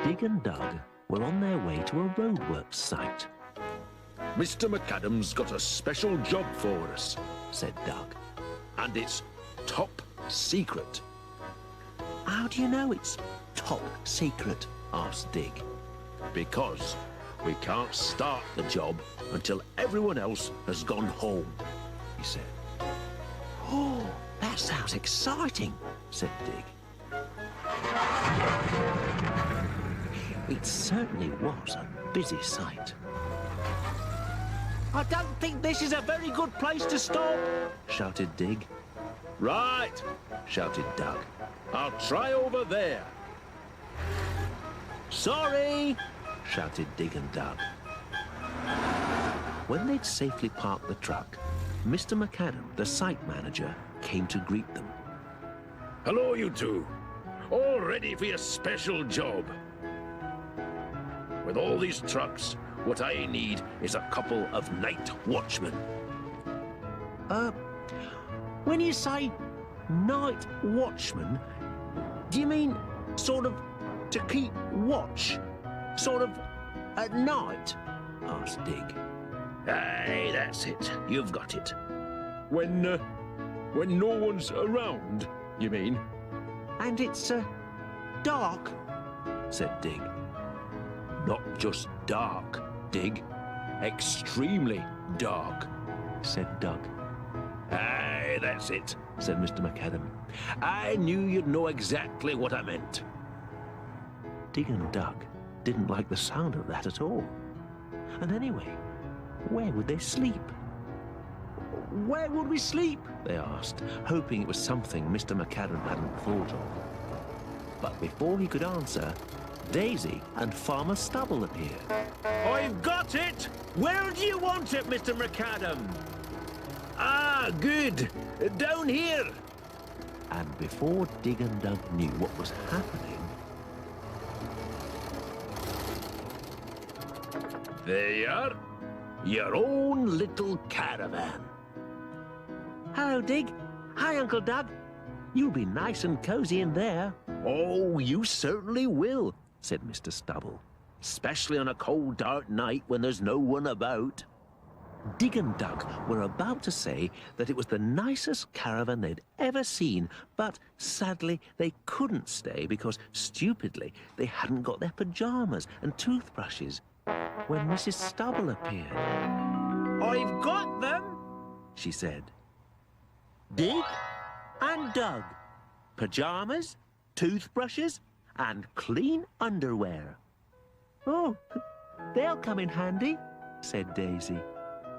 Dig and Doug were on their way to a roadworks site. Mr. McAdam's got a special job for us, said Doug. and it's top secret. How do you know it's top secret? Asked Dig. Because we can't start the job until everyone else has gone home, he said. Oh, that sounds exciting, said Dig. It certainly was a busy site. I don't think this is a very good place to stop, shouted Dig. Right, Shouted Doug. I'll try over there. Sorry, shouted Dig and Doug. When they'd safely parked the truck, Mr. McAdam, the site manager, came to greet them. Hello, you two. All ready for your special job. With all these trucks, what I need is a couple of night watchmen. When you say night watchman, do you mean sort of to keep watch? Sort of at night? Asked Dig. Aye, that's it. You've got it. When no one's around, you mean? And it's dark, said Dig. Not just dark, Dig. Extremely dark, said Doug. Aye, that's it, said Mr. McAdam. I knew you'd know exactly what I meant. Dig and Doug didn't like the sound of that at all. And anyway, where would they sleep? Where would we sleep? They asked, hoping it was something Mr. McAdam hadn't thought of. But before he could answer, Daisy and Farmer Stubble appeared. I've got it! Where do you want it, Mr. McAdam? Ah, good. Down here. And before Dig and Doug knew what was happening, There you are. Your own little caravan. hello, Dig. Hi, Uncle Doug. You'll be nice and cozy in there. Oh, you certainly will, said Mr. Stubble. especially on a cold, dark night when there's no one about. Dig and Doug were about to say that it was the nicest caravan they'd ever seen, but sadly they couldn't stay because, stupidly, they hadn't got their pajamas and toothbrushes when Mrs. Stubble appeared. I've got them, she said. Dig and Doug. Pajamas, toothbrushes, and clean underwear. Oh, they'll come in handy, said Daisy.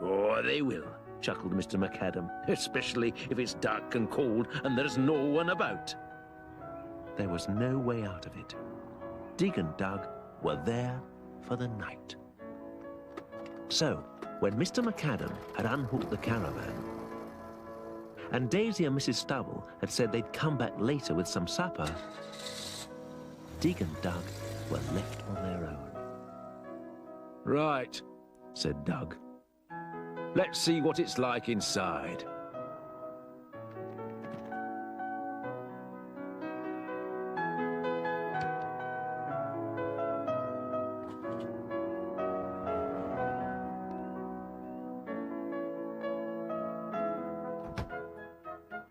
Oh, they will, chuckled Mr. McAdam, especially if it's dark and cold and there's no one about. There was no way out of it. Dig and Doug were there for the night. So, when Mr. McAdam had unhooked the caravan, and Daisy and Mrs. Stubble had said they'd come back later with some supper, Dig and Doug were left on their own. Right, said Doug. Let's see what it's like inside.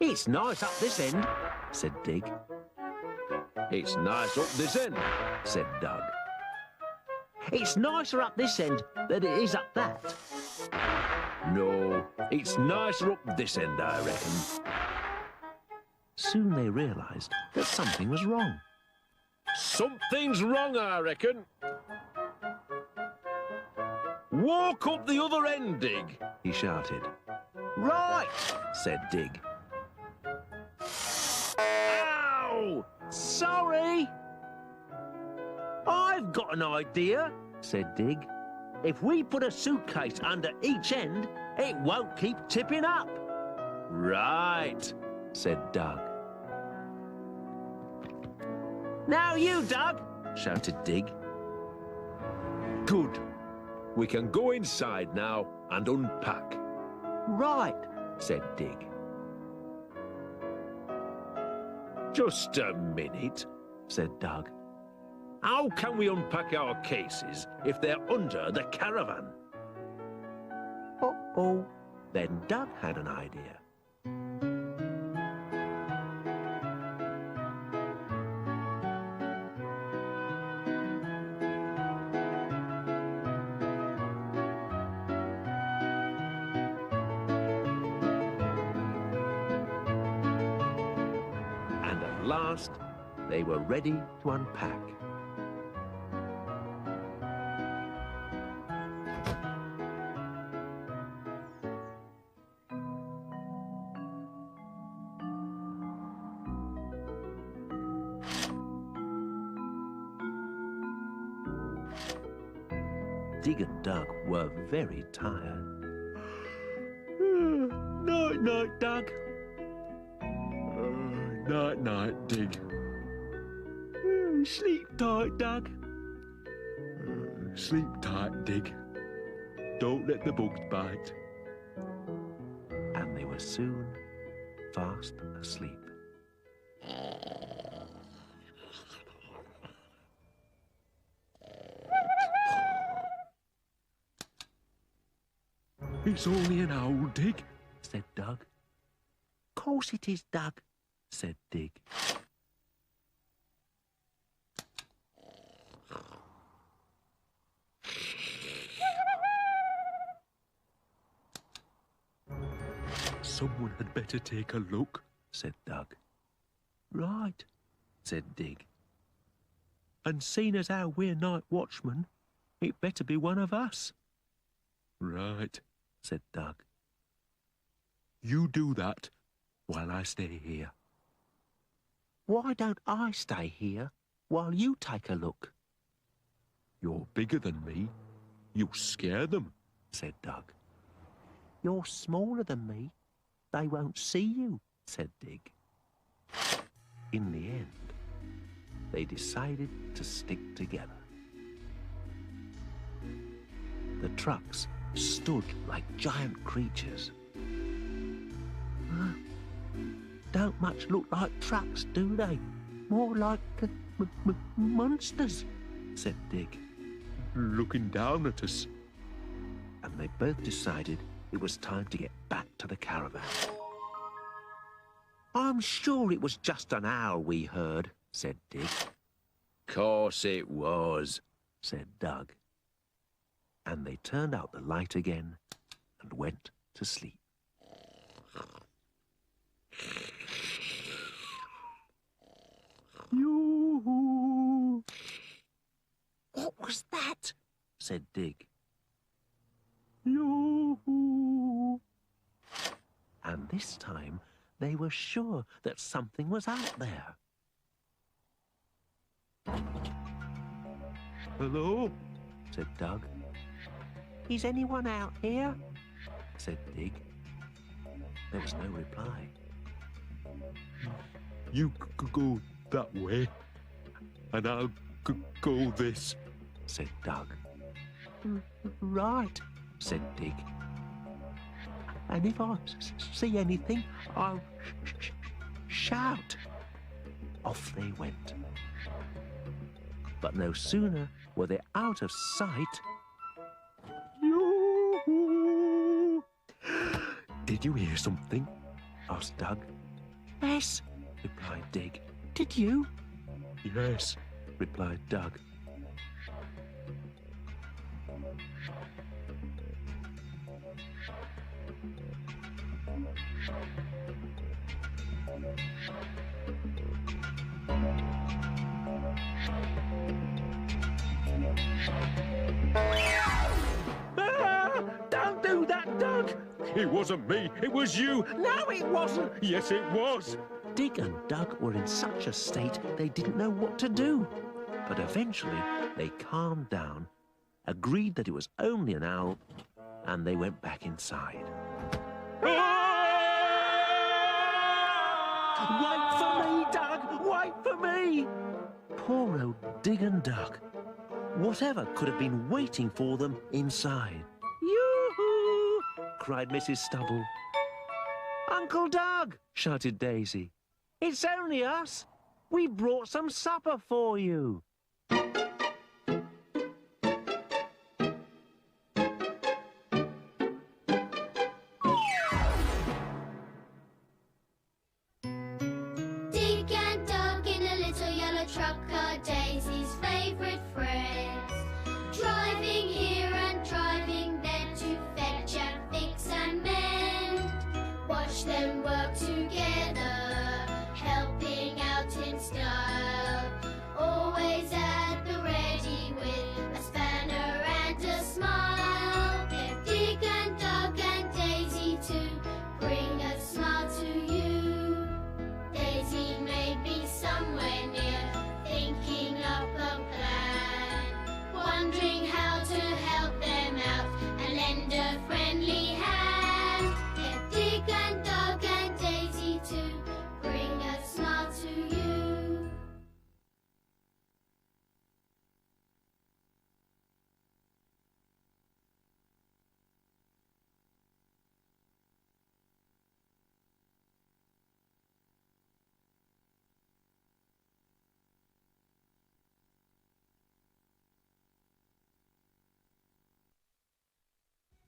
It's nice up this end, said Dig. It's nice up this end, Said Doug. It's nicer up this end than it is up that. No, it's nicer up this end, I reckon. Soon they realized that something was wrong. Something's wrong, I reckon. Walk up the other end, Dig, He shouted. Right, Said Dig. Ow! Sorry! I've got an idea, said Dig. If we put a suitcase under each end, it won't keep tipping up. Right, Said Doug. Now you, Doug, shouted Dig. good. We can go inside now and unpack. Right, said Dig. Just a minute, Said Doug. How can we unpack our cases if they're under the caravan? Uh-oh. Then Doug had an idea. And at last, they were ready to unpack. Dig and Doug were very tired. Night-night, Doug. Night-night, Dig. Sleep tight, Doug. Sleep tight, Dig. Don't let the bugs bite. And they were soon fast asleep. It's only an owl, Dig, said Doug. Course it is, Doug, said Dig. Someone had better take a look, said Doug. Right, said Dig. and seeing as how we're night watchmen, it better be one of us. Right, said Doug. You do that while I stay here. Why don't I stay here while you take a look? You're bigger than me. You'll scare them, said Doug. You're smaller than me. They won't see you, said Dig. In the end, they decided to stick together. The trucks stood like giant creatures. Don't much look like trucks, do they? More like monsters, said Dig. looking down at us. And they both decided it was time to get back to the caravan. I'm sure it was just an owl we heard, said Dig. Course it was, said Doug. And they turned out the light again and went to sleep. Yoo-hoo! What was that? Said Dig. Yoo-hoo! And this time they were sure that something was out there. Hello? Said Doug. Is anyone out here? Said Dig. There was no reply. You go that way, and I'll go this, said Doug. Right, said Dig. And if I see anything, I'll shout. Off they went. But no sooner were they out of sight. Yoo-hoo! Did you hear something? Asked Doug. Yes, replied Dig. Did you? Yes, replied Doug. Don't do that, Doug! It wasn't me, it was you! No, it wasn't! Yes, it was! Dig and Doug were in such a state they didn't know what to do. But eventually they calmed down, agreed that it was only an owl, and they went back inside. Wait for me, Doug! Wait for me! Poor old Dig and Doug. Whatever could have been waiting for them inside? Yoo-hoo! Cried Mrs. Stubble. Uncle Doug! Shouted Daisy. It's only us. We brought some supper for you. them work together, helping out in style. Always at the ready with a spanner and a smile. Get Dig and Dug and Daisy to bring a smile to you. Daisy may be somewhere near, thinking up a plan, wondering how to help them out and lend a friendly hand. Get Dig and Dug and Daisy to bring a smile to you.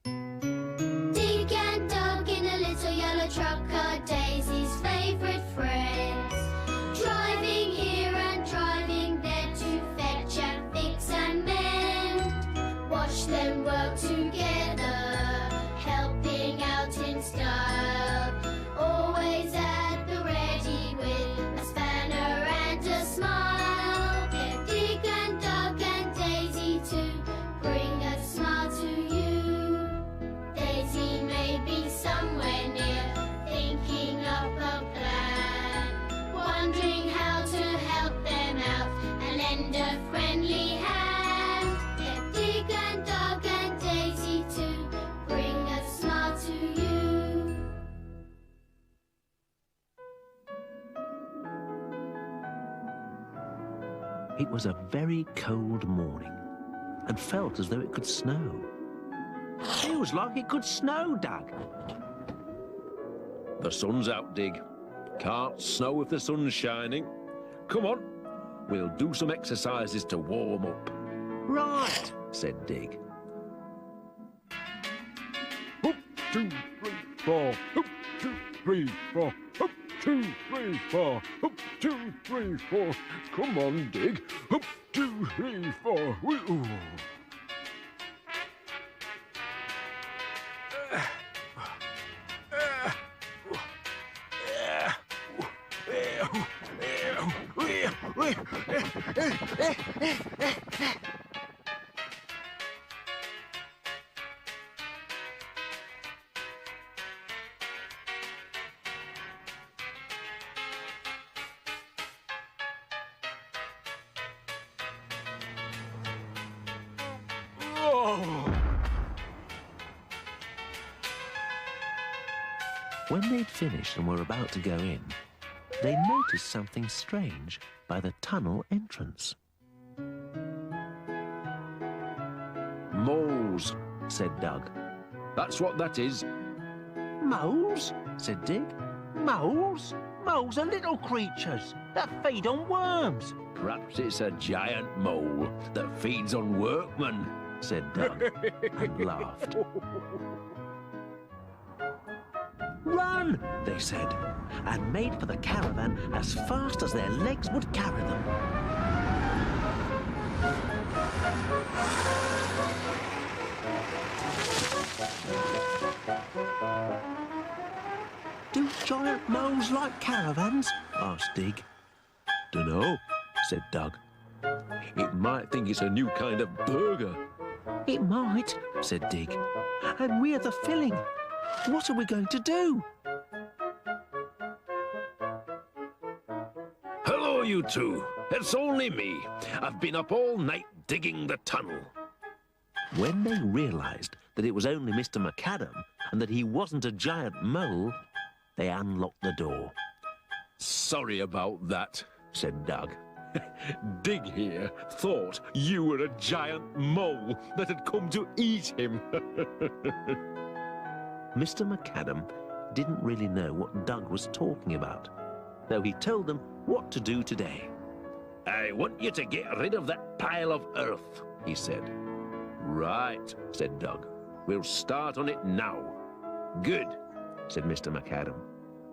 Dig and Dug in a little yellow truck are Daisy's favourite friends. Driving here and driving there to fetch and fix and mend. Watch them work together, helping out in style. Always at the ready with a spanner and a smile. Get Dig and Dug and Daisy to bring a smile to you. Daisy may be somewhere near, thinking up a plan, wondering how to help them out and lend a friendly hand. Get Dig and Dug and Daisy to bring a smile to you. It was a very cold morning and felt as though it could snow. Feels like it could snow, Doug. The sun's out, Dig. Can't snow if the sun's shining. Come on, we'll do some exercises to warm up. Right, said Dig. Up, 2, 3, 4. Up, 2, 3, 4. Up, 2, 3, 4. Up, 2, 3, 4. Come on, Dig. Up, 2, 3, 4. Ooh. When they'd finished and were about to go in, they noticed something strange by the tunnel entrance. Moles, Said Doug. that's what that is. Moles? Said Dig. Moles? Moles are little creatures that feed on worms, Perhaps it's a giant mole that feeds on workmen. said Doug, and laughed. Run, they said, and made for the caravan as fast as their legs would carry them. Do giant moles like caravans? Asked Dig. Dunno, said Doug. It might think it's a new kind of burger. It might, said Dig. And we're the filling. What are we going to do? Hello, you two. It's only me. I've been up all night digging the tunnel. When they realised that it was only Mr. McAdam and that he wasn't a giant mole, they unlocked the door, Sorry about that, said Doug. Dig here thought you were a giant mole that had come to eat him. Mr. McAdam didn't really know what Doug was talking about, though he told them what to do today. I want you to get rid of that pile of earth, he said. Right, said Doug. We'll start on it now. Good, said Mr. McAdam,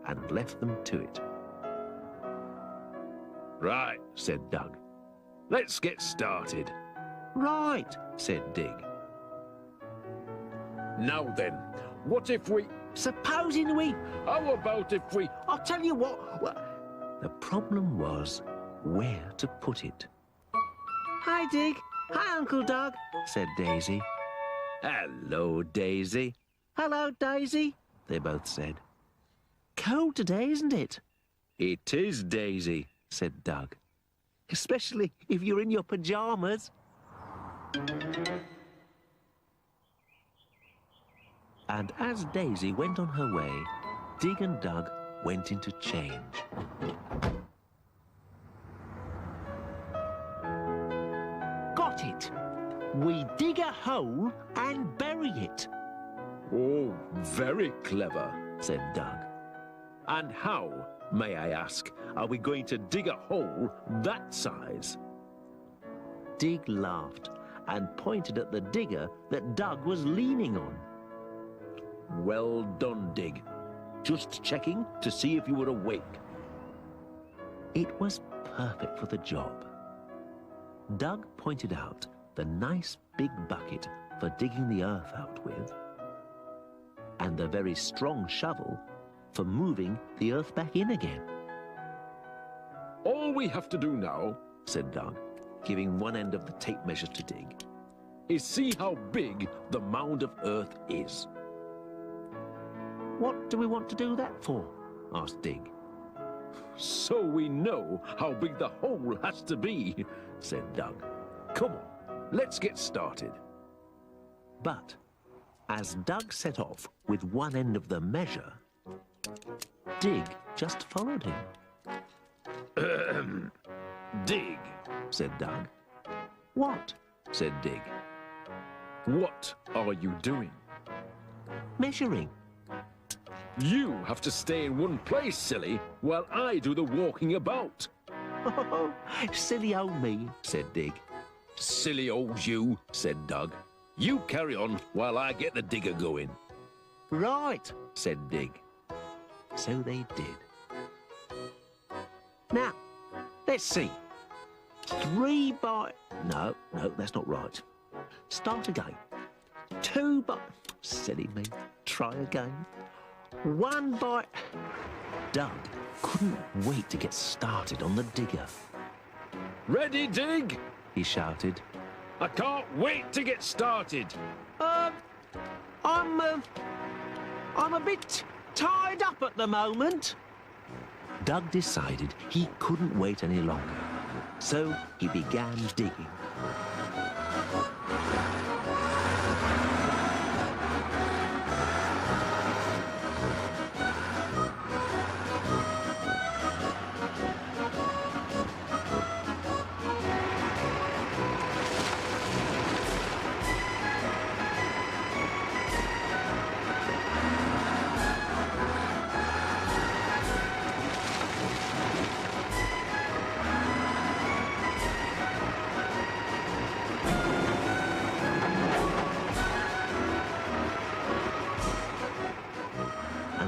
and left them to it. Right, said Doug. Let's get started. Right, said Dig. Now then, what if we... supposing we... How about if we... I'll tell you what... The problem was where to put it. Hi, Dig. Hi, Uncle Doug, said Daisy. Hello, Daisy. Hello, Daisy, they both said. Cold today, isn't it? It is, Daisy, said Doug. Especially if you're in your pajamas. And as Daisy went on her way, Dig and Doug went into change. Got it! We dig a hole and bury it, Oh, very clever, said Doug. And how, may I ask, are we going to dig a hole that size? Dig laughed and pointed at the digger that Doug was leaning on. Well done, Dig. Just checking to see if you were awake. It was perfect for the job. Doug pointed out the nice big bucket for digging the earth out with, and the very strong shovel for moving the earth back in again. All we have to do now, said Doug, giving one end of the tape measure to Dig, is see how big the mound of earth is. What do we want to do that for? Asked Dig. So we know how big the hole has to be, said Doug. Come on, let's get started. But as Doug set off with one end of the measure, Dig just followed him. Dig, said Doug. What? Said Dig. what are you doing? Measuring. You have to stay in one place, silly, while I do the walking about. Oh, silly old me, said Dig. Silly old you, said Doug. You carry on while I get the digger going. Right, said Dig. So they did. Now, let's see. 3 by... No, that's not right. Start again. 2 by... Silly me. Try again. 1 by... Doug couldn't wait to get started on the digger. Ready, Dig? He shouted. I can't wait to get started. I'm a bit tied up at the moment. Doug decided he couldn't wait any longer, so he began digging.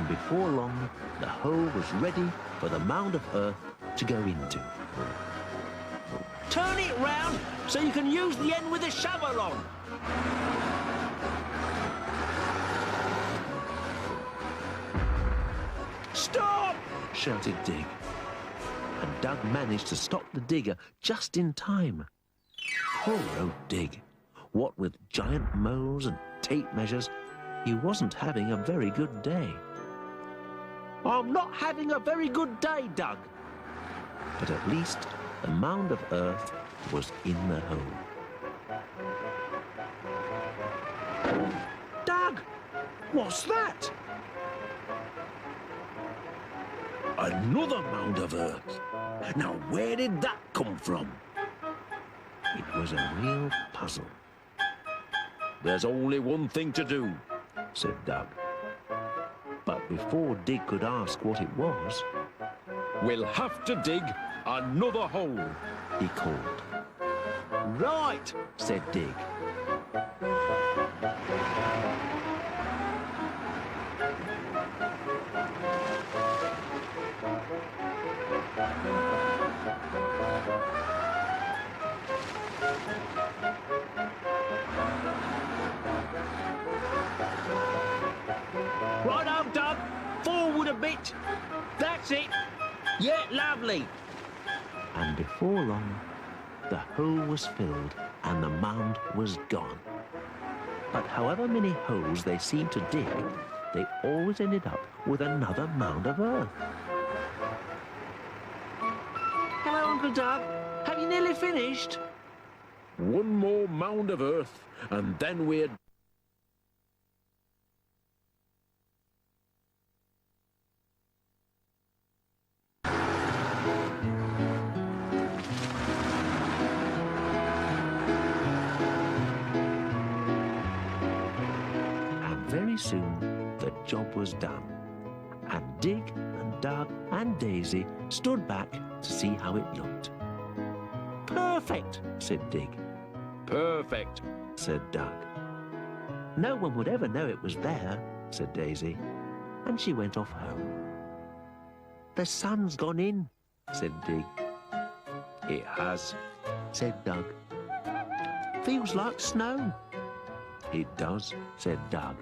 Before long, the hole was ready for the mound of earth to go into. Turn it round so you can use the end with the shovel on. Stop! Shouted Dig. And Doug managed to stop the digger just in time. Poor old Dig. What with giant moles and tape measures, he wasn't having a very good day. I'm not having a very good day, Doug. But at least the mound of earth was in the hole. Doug! What's that? Another mound of earth. Now, where did that come from? It was a real puzzle. There's only one thing to do, said Doug. But before Dig could ask what it was, we'll have to dig another hole, he called. Right, said Dig. Righto, That's it. Yeah, lovely. And before long, the hole was filled and the mound was gone. But however many holes they seemed to dig, they always ended up with another mound of earth. Hello, Uncle Doug. Have you nearly finished? One more mound of earth, and then we're... Very soon, the job was done, and Dig and Doug and Daisy stood back to see how it looked. Perfect, said Dig. Perfect, said Doug. No one would ever know it was there, said Daisy, and she went off home. The sun's gone in, said Dig. It has, said Doug. Feels like snow. It does, said Doug.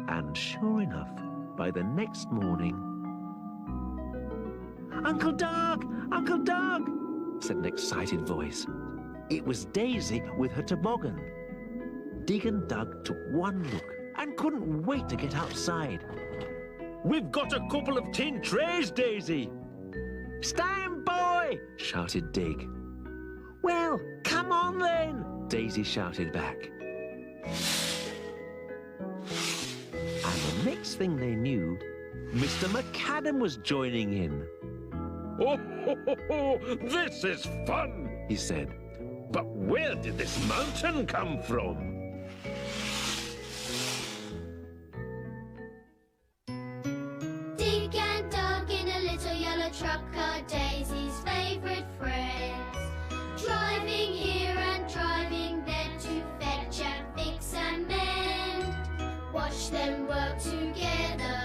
And sure enough, by the next morning... Uncle Doug! Uncle Doug! said an excited voice. It was Daisy with her toboggan. Dig and Doug took one look and couldn't wait to get outside. We've got a couple of tin trays, Daisy. Stand by! shouted Dig. Well, come on then! Daisy shouted back. And the next thing they knew, Mr. McAdam was joining in. Oh, ho, ho, ho, this is fun, he said. But where did this mountain come from? Dig and Doug in a little yellow truck are Daisy's favourite friends. Driving here and driving there to fetch and fix and mend. Watch them work together,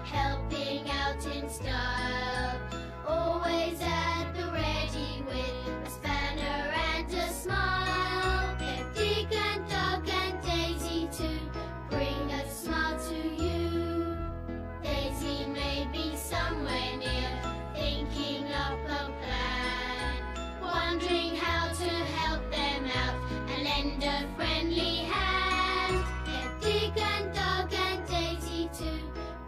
helping out in style. Always at the ready with a spanner and a smile. Get Dig and Doug and Daisy to bring a smile to you. Daisy may be somewhere near, thinking up a plan, wondering how to help them out and lend a friendly hand. Get Dig and Doug and Daisy to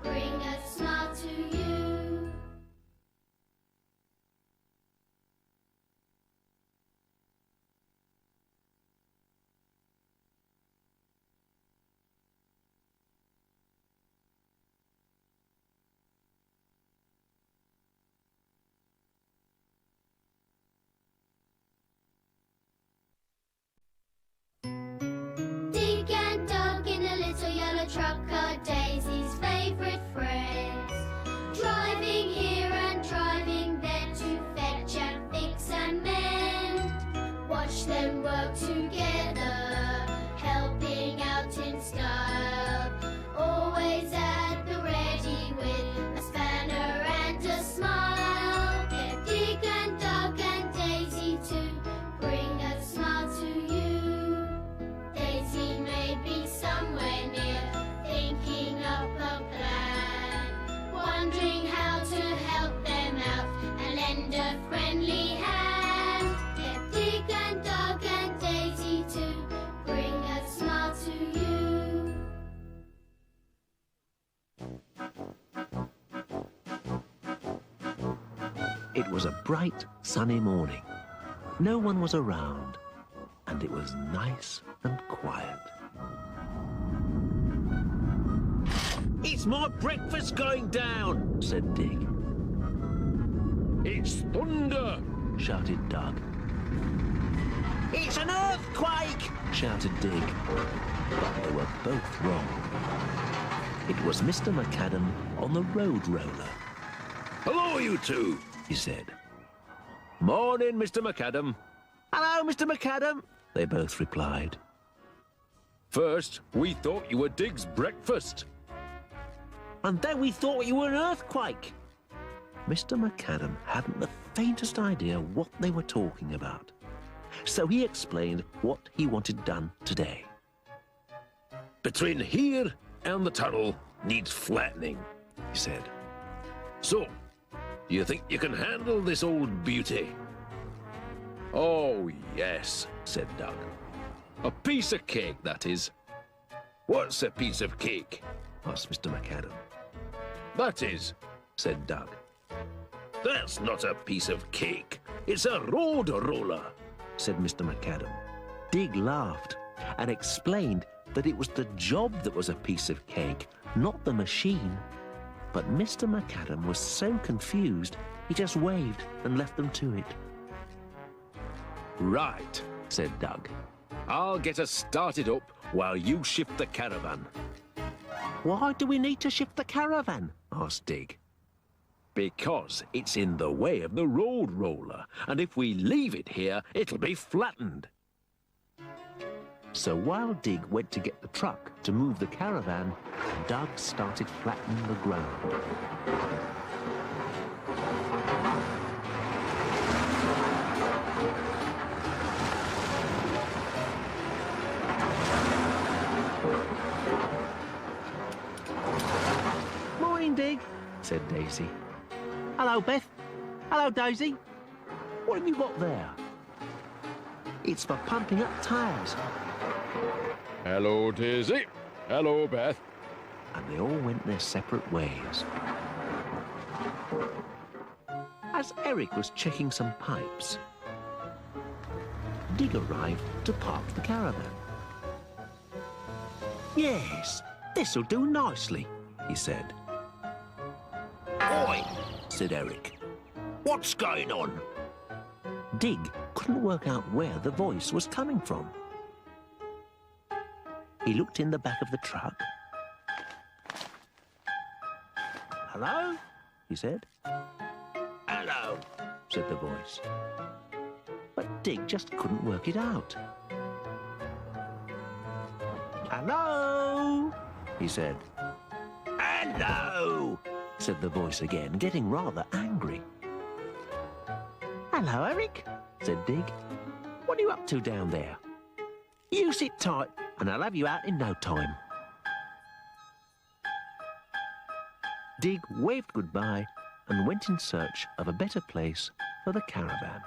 bring a smile to you. Dig and Doug in a little yellow truck are Daisy's favourite friends. Driving here and driving there to fetch and fix and mend. Watch them work together, helping out in style. Always at the ready with a spanner and a smile. Get Dig and Doug and Daisy to bring a smile to you. Daisy may be somewhere near, thinking up a plan, wondering how to help them out and lend a friendly hand. Get Dig and Doug and Daisy to bring a smile to you. It was a bright, sunny morning. No one was around, and it was nice and quiet. It's my breakfast going down, Said Dig. It's thunder. Shouted Doug. It's an earthquake. Shouted Dig. But they were both wrong. It was Mr. McAdam on the road roller. Hello, you two, He said. Morning, Mr. McAdam. Hello, Mr. McAdam, they both replied. First, we thought you were Dig's breakfast. And then we thought you were an earthquake. Mr. McAdam hadn't the faintest idea what they were talking about. So he explained what he wanted done today. Between here and the tunnel needs flattening, He said. So, do you think you can handle this old beauty? Oh, yes, said Doug. A piece of cake, that is. What's a piece of cake? asked Mr. McAdam. That is, said Doug. That's not a piece of cake. It's a road roller, said Mr. McAdam. Dig laughed and explained that it was the job that was a piece of cake, not the machine. But Mr. McAdam was so confused, he just waved and left them to it. Right, said Doug. I'll get us started up while you shift the caravan. Why do we need to shift the caravan? asked Dig. Because it's in the way of the road roller, and if we leave it here, it'll be flattened. So while Dig went to get the truck to move the caravan, Doug started flattening the ground. Morning, Dig, said Daisy. Hello, Beth. Hello, Daisy. What have you got there? It's for pumping up tyres. Hello, Daisy. Hello, Beth. And they all went their separate ways. As Eric was checking some pipes, Dig arrived to park the caravan. Yes, this'll do nicely, he said. Oi, said Eric. What's going on? Dig couldn't work out where the voice was coming from. He looked in the back of the truck. Hello? He said. Hello, Said the voice. But Dig just couldn't work it out. Hello? He said. hello. Said the voice again, getting rather angry. Hello, Eric, said Dig. What are you up to down there? You sit tight and I'll have you out in no time. Dig waved goodbye and went in search of a better place for the caravan.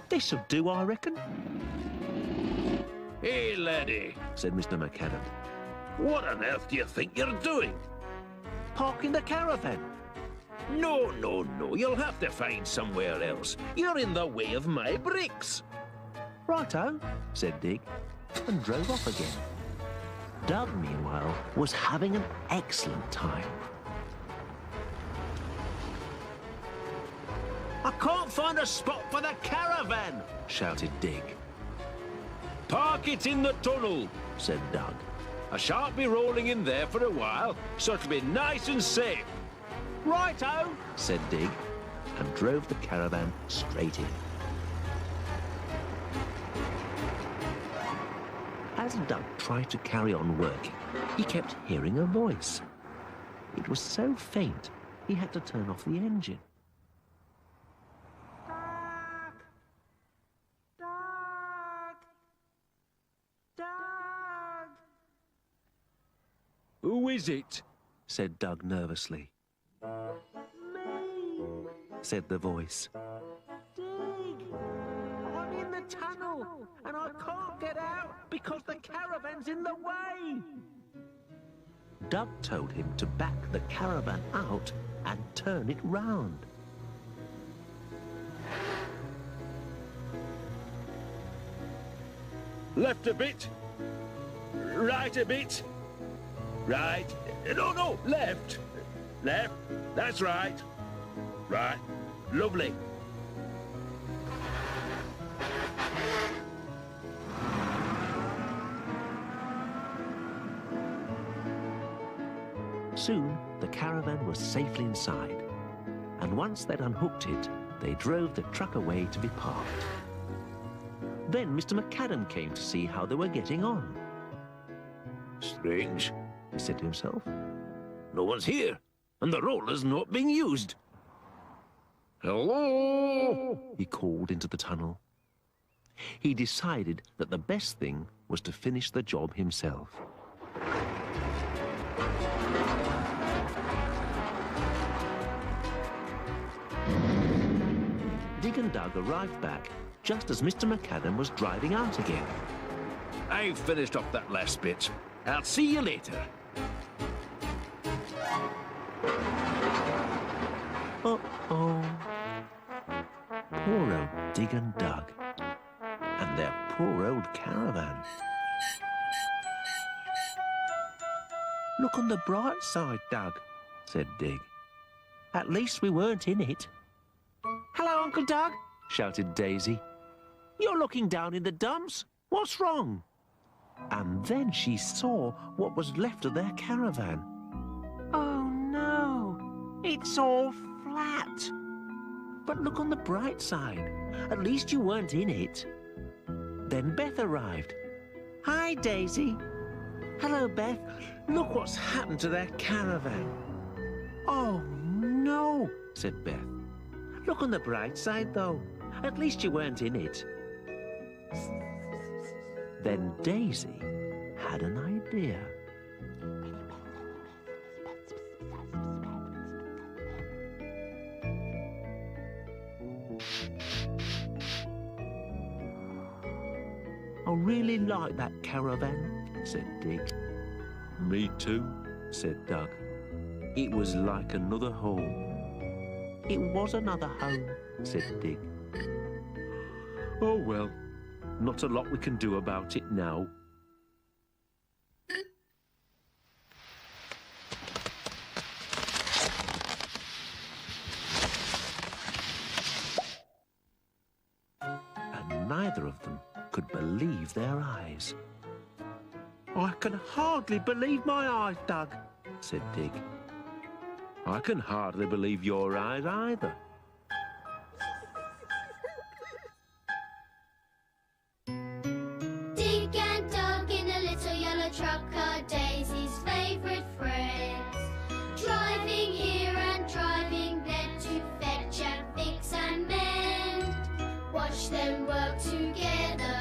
This'll do, I reckon, Hey, laddie, said Mr. McAdam. what on earth do you think you're doing? Parking the caravan. No, no, no, you'll have to find somewhere else. You're in the way of my bricks. Righto, said Dig, and drove off again. Doug, meanwhile, was having an excellent time. I can't find a spot for the caravan, shouted Dig. Park it in the tunnel, Said Doug. I shan't be rolling in there for a while, so it'll be nice and safe. Righto, said Dig, and drove the caravan straight in. As Doug tried to carry on working, he kept hearing a voice. It was so faint, he had to turn off the engine. Who is it? Said Doug nervously. Me, said the voice. Dig, I'm in the tunnel and I can't get out because the caravan's in the way. Doug told him to back the caravan out and turn it round. Left a bit. Right a bit. Right. No, no, left. Left. That's right. Right. Lovely. Soon, the caravan was safely inside, and once they'd unhooked it, they drove the truck away to be parked. Then Mr. McAdam came to see how they were getting on. Strange. he said to himself. No one's here, and the roller's not being used. Hello? He called into the tunnel. He decided that the best thing was to finish the job himself. Dig and Dug arrived back just as Mr. McAdam was driving out again. I've finished off that last bit. I'll see you later. Uh-oh. Poor old Dig and Dug. And their poor old caravan. Look on the bright side, Dug, said Dig. At least we weren't in it. Hello, Uncle Dug, shouted Daisy. You're looking down in the dumps. What's wrong? And then she saw what was left of their caravan. Oh, no. It's all flat. But look on the bright side. At least you weren't in it. Then Beth arrived. Hi, Daisy. Hello, Beth. Look what's happened to their caravan. Oh, no, said Beth. Look on the bright side, though. At least you weren't in it. Then Daisy had an idea. I really like that caravan, said Dig. Me too, said Dug. It was like another home. It was another home, said Dig. Oh well, not a lot we can do about it now. And neither of them could believe their eyes. I can hardly believe my eyes, Dug, said Dig. I can hardly believe your eyes either. Dig and Dug in a little yellow truck are Daisy's favourite friends. Driving here and driving there to fetch and fix and mend. Watch them work together,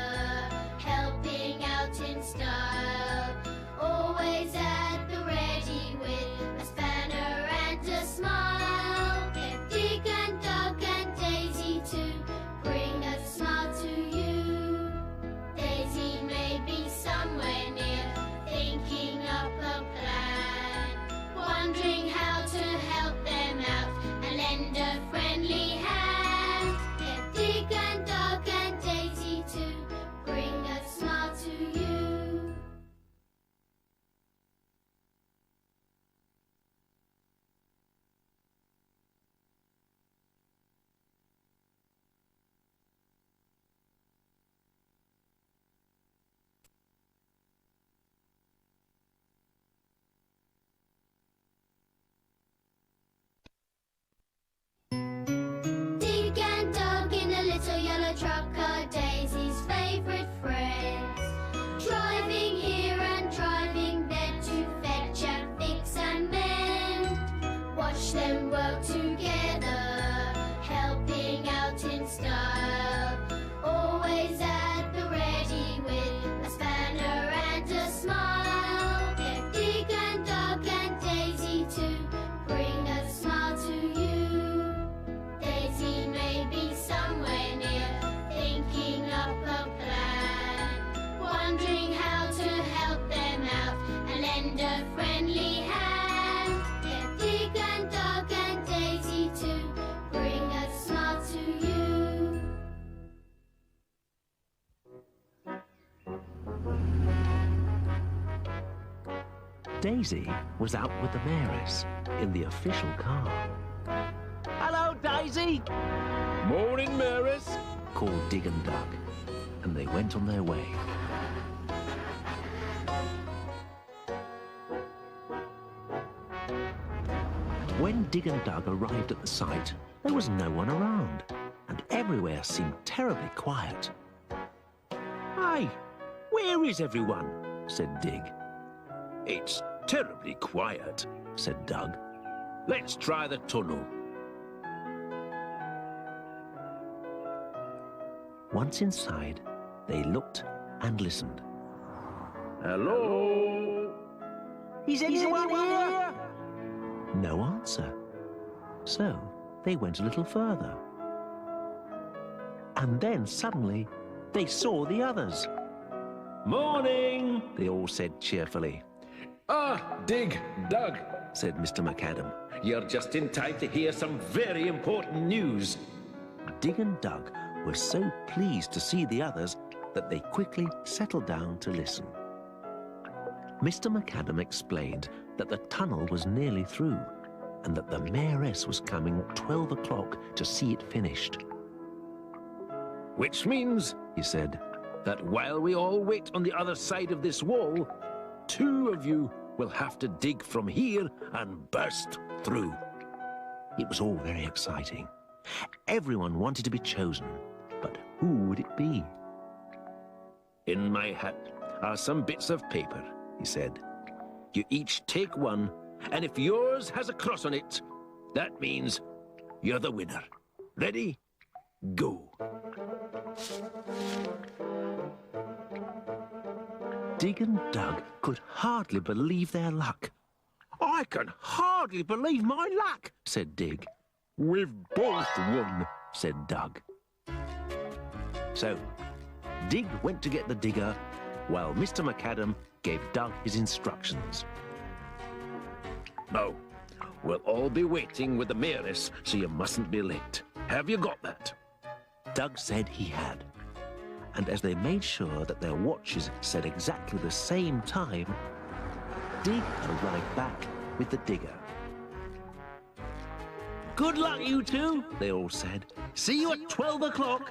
helping out in style. Always at the ready with a spanner and a smile. Get Dig and Dug and Daisy to bring a smile to you. Daisy may be somewhere near, thinking up a plan, wondering how to help them out and lend a friendly hand. Get Dig and Dug and Daisy to bring a smile to you. Dig and Dug in a little yellow truck are Daisy's favourite friends. Driving here and driving there to fetch and fix and mend. Watch them work together, helping out in style. Always at the ready with a spanner and a smile. Get Dig and Dug and Daisy to bring a smile to you. Daisy may be somewhere near, thinking up a plan, wondering how to help them out and lend a friendly hand. Get Dig and Dug and Daisy to bring a smile to you. Daisy was out with the mayoress in the official car. Hello, Daisy, Morning, Maris. called Dig and Dug, and they went on their way. When Dig and Dug arrived at the site, there was no one around, and everywhere seemed terribly quiet. Hey, where is everyone? Said Dig. It's terribly quiet, said Doug. Let's try the tunnel. Once inside, they looked and listened. Hello? Is anyone here? No answer. So they went a little further. And then suddenly they saw the others. Morning! They all said cheerfully. Ah, Dig, Doug. Said Mr. McAdam. You're just in time to hear some very important news. Dig and Doug were so pleased to see the others that they quickly settled down to listen. Mr. McAdam explained that the tunnel was nearly through and that the mayoress was coming at 12 o'clock to see it finished. Which means, He said, that while we all wait on the other side of this wall, 2 of you will have to dig from here and burst through. it was all very exciting. Everyone wanted to be chosen, but who would it be? In my hat are some bits of paper, he said. You each take one, and if yours has a cross on it, that means you're the winner. Ready? Go. Dig and Doug could hardly believe their luck. I can hardly believe my luck, Said Dig. We've both won, Said Doug. So, Dig went to get the digger, while Mr. McAdam gave Doug his instructions. Now, we'll all be waiting with the mayoress, so you mustn't be late. Have you got that? Doug said he had. And as they made sure that their watches said exactly the same time, Dig arrived back with the digger. Good luck, you two, they all said. See you at 12 o'clock.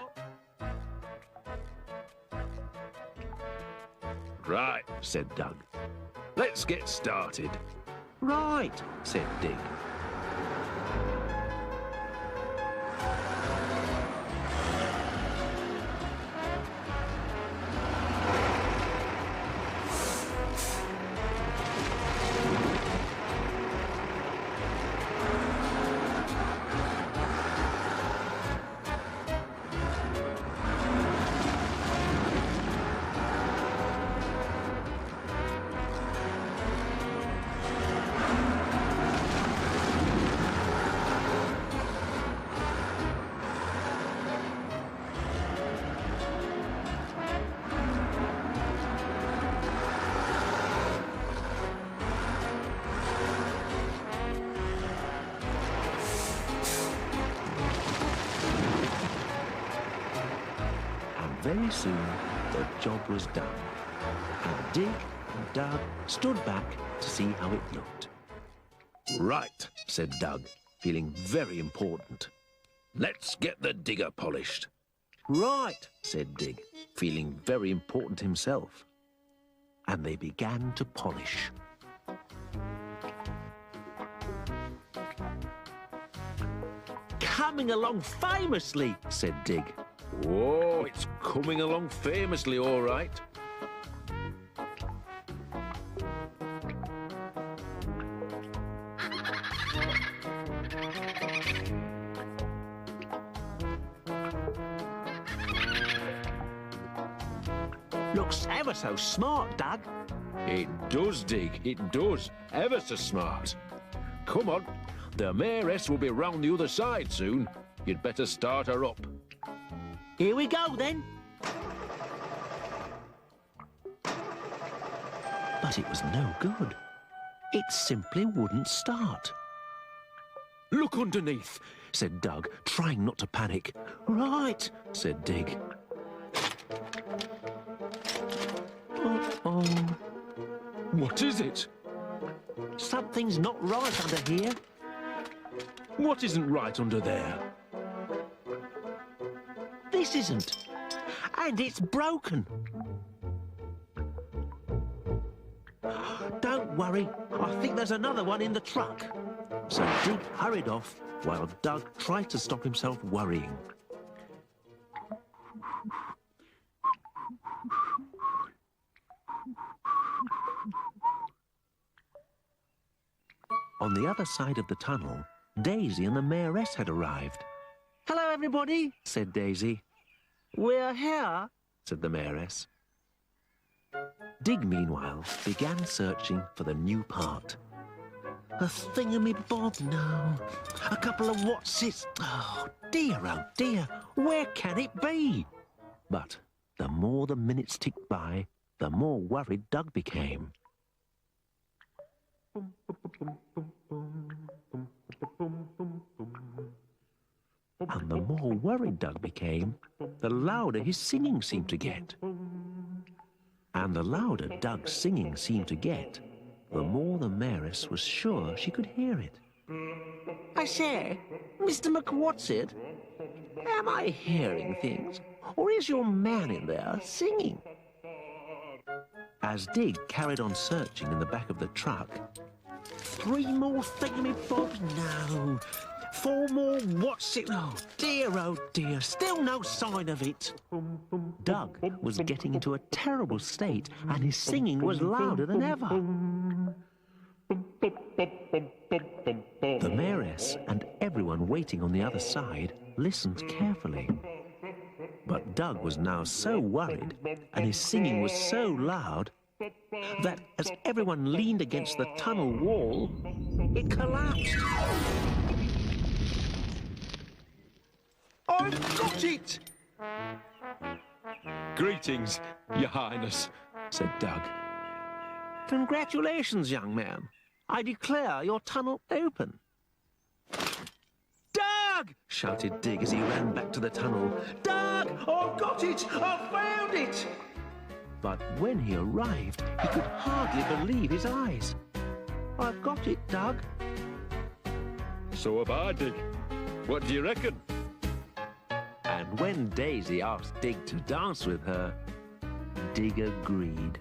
Right, said Doug. Let's get started. Right, said Dig. Very soon, the job was done, and Dig and Doug stood back to see how it looked. Right, said Doug, feeling very important. Let's get the digger polished. Right, said Dig, feeling very important himself. And they began to polish. Coming along famously, said Dig. Oh, it's coming along famously, all right. Looks ever so smart, Doug. It does, Dig, it does. Ever so smart. Come on, the mayoress will be round the other side soon. You'd better start her up. Here we go, then. But it was no good. It simply wouldn't start. Look underneath, Said Doug, trying not to panic. Right, said Dig. Uh-oh. What is it? Something's not right under here. What isn't right under there? This isn't. And it's broken. Don't worry. I think there's another one in the truck. So Dig hurried off while Doug tried to stop himself worrying. On the other side of the tunnel, Daisy and the mayoress had arrived. "Hello, everybody," said Daisy. "We're here," said the mayoress. Dig, meanwhile, began searching for the new part. A thingamy-bob, no. A couple of whatsits. Oh dear, where can it be? But the more the minutes ticked by, the more worried Doug became. And the more worried Doug became, the louder his singing seemed to get. And the louder Doug's singing seemed to get, the more the mayoress was sure she could hear it. "I say, Mr. McWhatsit, am I hearing things, or is your man in there singing?" As Dig carried on searching in the back of the truck, 3 more thingamybobs, no. 4 more whatsit, oh dear, still no sign of it. Doug was getting into a terrible state, and his singing was louder than ever. The mayoress and everyone waiting on the other side listened carefully. But Doug was now so worried, and his singing was so loud, that as everyone leaned against the tunnel wall, it collapsed. "I've got it!" Greetings, Your Highness, said Doug. "Congratulations, young man. I declare your tunnel open." "Doug!" shouted Dig as he ran back to the tunnel. "Doug! I've got it! I've found it!" But when he arrived, he could hardly believe his eyes. "I've got it, Doug." So have I, Dig. What do you reckon? And when Daisy asked Dig to dance with her, Dig agreed.